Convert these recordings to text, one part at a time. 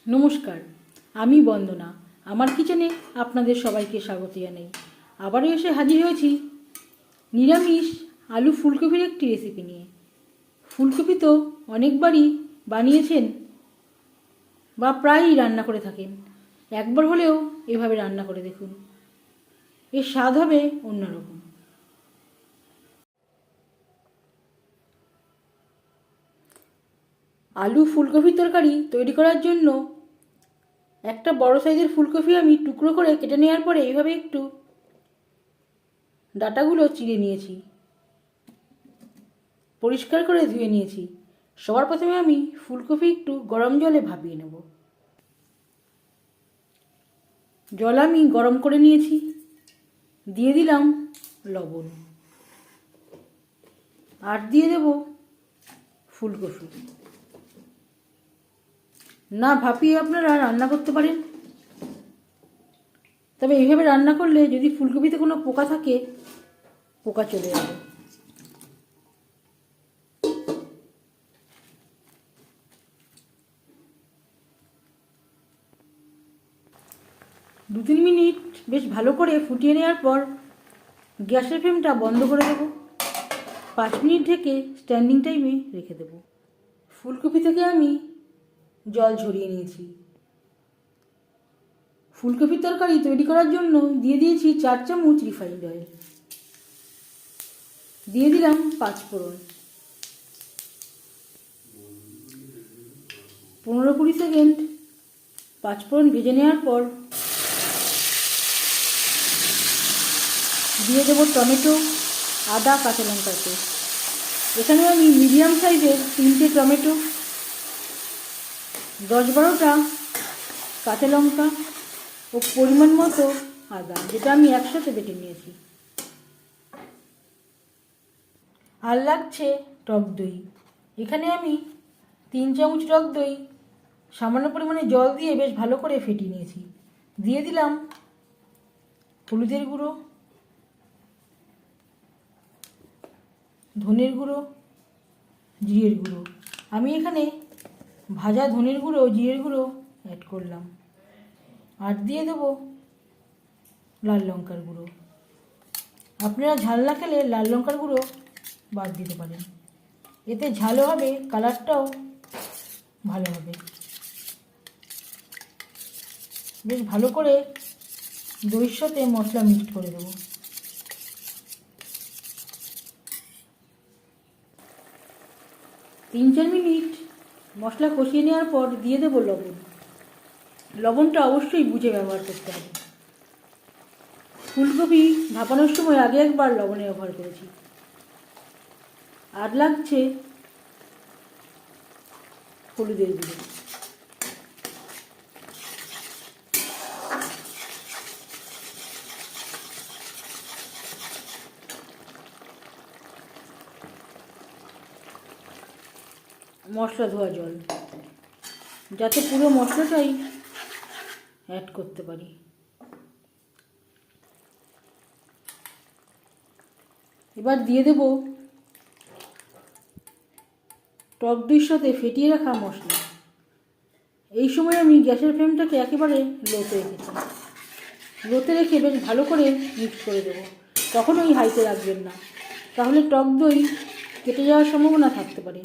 নমস্কার, আমি বন্দনা। আমার কিচেনে আপনাদের সবাইকে স্বাগত জানাই। আবারও এসে হাজির হয়েছি নিরামিষ আলু ফুলকপির একটি রেসিপি নিয়ে। ফুলকপি তো অনেকবারই বানিয়েছেন বা প্রায়ই রান্না করে থাকেন। একবার হলেও এভাবে রান্না করে দেখুন, এর স্বাদ হবে অন্যরকম। আলু ফুলকপির তরকারি তৈরি করার জন্য একটা বড় সাইজের ফুলকপি আমি টুকরো করে কেটে নেওয়ার পরে এইভাবে একটু ডাঁটাগুলো চিড়ে নিয়েছি, পরিষ্কার করে ধুয়ে নিয়েছি। সবার প্রথমে আমি ফুলকপি একটু গরম জলে ভাপিয়ে নেব। জল আমি গরম করে নিয়েছি, দিয়ে দিলাম লবণ, আর দিয়ে দেব ফুলকপি। না ভাপিয়ে আপনারা রান্না করতে পারেন, তবে এইভাবে রান্না করলে যদি ফুলকপিতে কোনো পোকা থাকে, পোকা চলে যাবে। দু তিন মিনিট বেশ ভালো করে ফুটিয়ে নেওয়ার পর গ্যাসের ফ্লেমটা বন্ধ করে দেব। 5 মিনিট ঢেকে স্ট্যান্ডিং টাইমে রেখে দেব। ফুলকপি থেকে আমি জল ঝরিয়ে নিয়েছি। ফুলকপির তরকারি তৈরি করার জন্য দিয়ে দিয়েছি 4 চামচ রিফাইন্ড অয়েল, দিয়ে দিলাম 5 ফোড়ন। 15-20 সেকেন্ড 5 ফোড়ন ভেজে নেওয়ার পর দিয়ে দেবো টমেটো, আদা, কাঁচা লঙ্কা পেস্ট। এখানে আমি মিডিয়াম সাইজের 3টে টমেটো, 10-12টা কাঁচা লঙ্কা ও পরিমাণ মতো আদা, যেটা আমি একসাথে বেটে নিয়েছি। আর লাগছে টক দই। এখানে আমি 3 চামচ টক দই সামান্য পরিমাণে জল দিয়ে বেশ ভালো করে ফেটিয়ে নিয়েছি। দিয়ে দিলাম হলুদের গুঁড়ো, ধনের গুঁড়ো, জিরের গুঁড়ো। আমি এখানে ভাজা ধনের গুঁড়ো, জিরের গুঁড়ো অ্যাড করলাম। আর দিয়ে দেবো লাল লঙ্কার গুঁড়ো। আপনারা ঝাল না খেলে লাল লঙ্কার গুঁড়ো বাদ দিতে পারেন, এতে ঝালও হবে, কালারটাও ভালো হবে। বেশ ভালো করে দইয়ের সাথে মশলা মিক্সড করে দেবো। তিন 4 মিনিট মশলা কষিয়ে নেওয়ার পর দিয়ে দেবো লবণ। লবণটা অবশ্যই বুঝে ব্যবহার করতে হবে। ফুলকপি ভাপানোর সময় আগে একবার লবণে ব্যবহার করেছি। আর লাগছে হলুদের গুঁড়ো। মশলা ধোয়া জল, যাতে পুরো মশলাটাই অ্যাড করতে পারি। এবার দিয়ে দেব টক দইয়ের সাথে ফেটিয়ে রাখা মশলা। এই সময় আমি গ্যাসের ফ্লেমটাকে একেবারে লোতে রেখেছি। লোতে রেখে বেশ ভালো করে মিক্স করে দেবো। কখনোই হাইতে রাখবেন না, তাহলে টক দই কেটে যাওয়ার সম্ভাবনা থাকতে পারে।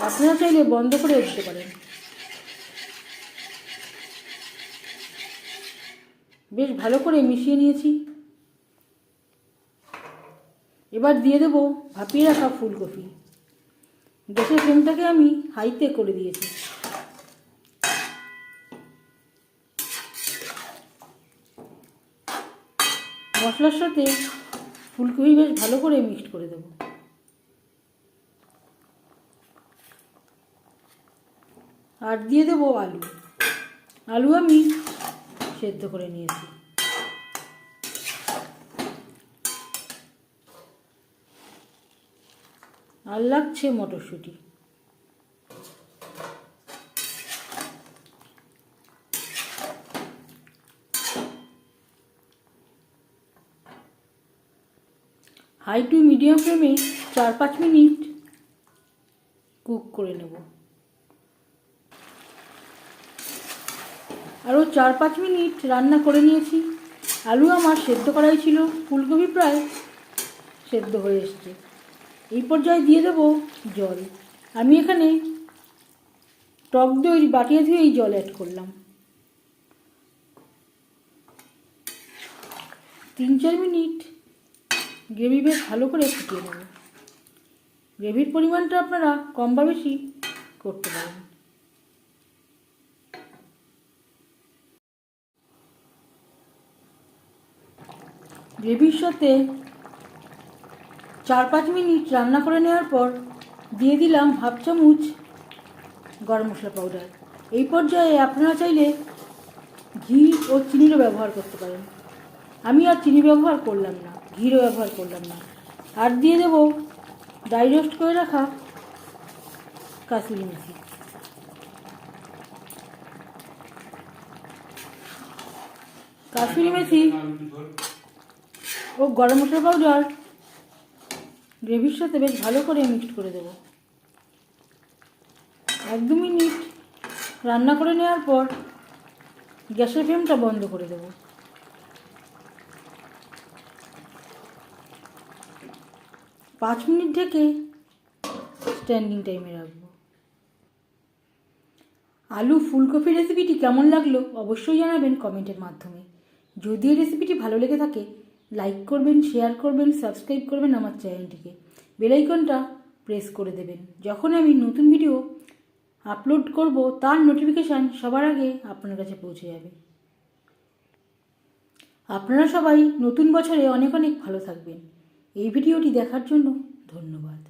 আপনারা চাইলে বন্ধ করে দিতে পারেন। বেশ ভালো করে মিশিয়ে নিয়েছি। এবার দিয়ে দেব ভাপিয়ে রাখা ফুলকপি। গ্যাসের ফ্লেমটাকে আমি হাইতে করে দিয়েছি। মশলার সাথে ফুলকপি বেশ ভালো করে মিক্সড করে দেব। আর দিয়ে দেবো আলু। আলু আমি সেদ্ধ করে নিয়েছি। আর লাগছে মটরশুঁটি। হাই টু মিডিয়াম ফ্লেমে 4-5 মিনিট কুক করে নেব। আরও 4-5 মিনিট রান্না করে নিয়েছি। আলু আমার সেদ্ধ করাই ছিল, ফুলকপি প্রায় সেদ্ধ হয়ে এসছে। এই পর্যায়ে দিয়ে দেবো জল। আমি এখানে টক দই বাটিয়ে ধুয়ে এই জল অ্যাড করলাম। 3-4 মিনিট গ্রেভি বেশ ভালো করে ফুটিয়ে নেব। গ্রেভির পরিমাণটা আপনারা কম বা বেশি করতে পারেন। গ্রেভির সাথে 4-5 মিনিট রান্না করে নেওয়ার পর দিয়ে দিলাম 1/2 চামচ গরম মশলা পাউডার। এই পর্যায়ে আপনারা চাইলে ঘি ও চিনিরও ব্যবহার করতে পারেন। আমি আর চিনি ব্যবহার করলাম না, ঘিরও ব্যবহার করলাম না। আর দিয়ে দেব ড্রাই রোস্ট করে রাখা কাসুরি মেথি। কাসুরি মেথি ও গরম মশলা পাউডার গ্রেভির সাথে বেশ ভালো করে মিক্সড করে দেব। 1-2 মিনিট রান্না করে নেওয়ার পর গ্যাসের ফ্লেমটা বন্ধ করে দেব। 5 মিনিট ঢেকে স্ট্যান্ডিং টাইমে রাখবো। আলু ফুলকপি রেসিপিটি কেমন লাগলো অবশ্যই জানাবেন কমেন্টের মাধ্যমে। যদি এই রেসিপিটি ভালো লেগে থাকে লাইক করবেন, শেয়ার করবেন, সাবস্ক্রাইব করবেন আমার চ্যানেলটিকে। বেল আইকনটা প্রেস করে দেবেন। যখন আমি নতুন ভিডিও আপলোড করব তার নোটিফিকেশান সবার আগে আপনার কাছে পৌঁছে যাবে। আপনারা সবাই নতুন বছরে অনেক অনেক ভালো থাকবেন। এই ভিডিওটি দেখার জন্য ধন্যবাদ।